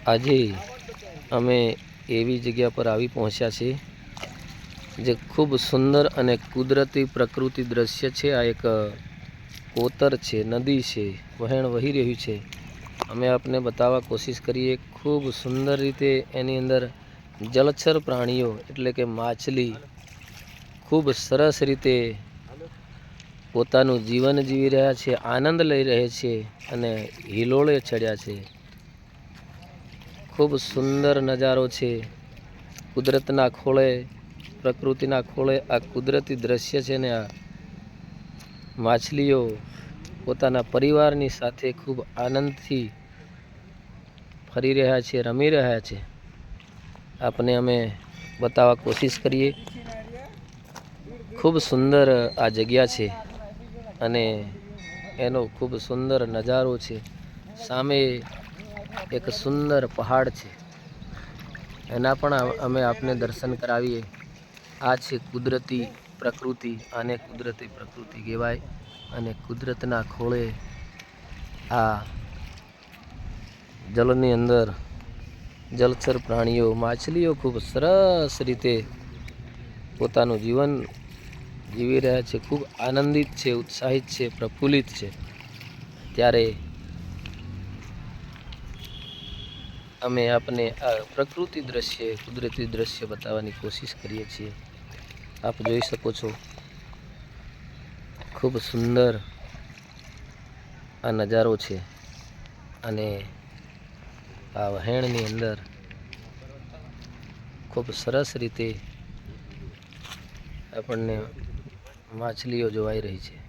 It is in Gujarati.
આજે અમે એવી જગ્યા પર આવી પહોંચ્યા છીએ જે ખૂબ સુંદર અને કુદરતી પ્રકૃતિ દ્રશ્ય છે। આ એક કોતર છે, નદી છે, વહેણ વહી રહ્યું છે। અમે આપને બતાવવા કોશિશ કરીએ। ખૂબ સુંદર રીતે એની અંદર જલચર પ્રાણીઓ એટલે કે માછલી ખૂબ સરસ રીતે પોતાનું જીવન જીવી રહ્યા છે, આનંદ લઈ રહે છે અને હિલોળે ચડ્યા છે। ખૂબ સુંદર નજારો છે। કુદરતના ખોળે, પ્રકૃતિના ખોળે આ કુદરતી દ્રશ્ય છે ને આ માછલીઓ પોતાના પરિવારની સાથે ખૂબ આનંદથી ફરી રહ્યા છે, રમી રહ્યા છે। આપને અમે બતાવવા કોશિશ કરીએ। ખૂબ સુંદર આ જગ્યા છે અને એનો ખૂબ સુંદર નજારો છે। સામે એક સુંદર પહાડ છે, એના પણ અમે આપને દર્શન કરાવીએ। આ છે કુદરતી પ્રકૃતિ, આને કુદરતી પ્રકૃતિ કહેવાય। અને કુદરતના ખોળે આ જલની અંદર જલચર પ્રાણીઓ, માછલીઓ ખૂબ સરસ રીતે પોતાનું જીવન જીવી રહ્યા છે, ખૂબ આનંદિત છે, ઉત્સાહિત છે, પ્રફુલ્લિત છે। ત્યારે અમે આપને આ પ્રકૃતિ દ્રશ્ય, કુદરતી દ્રશ્ય બતાવવાની કોશિશ કરીએ છીએ। આપ જોઈ શકો છો ખૂબ સુંદર આ નજારો છે અને આ વહેણની અંદર ખૂબ સરસ રીતે આપણને માછલીઓ જોવાઈ રહી છે।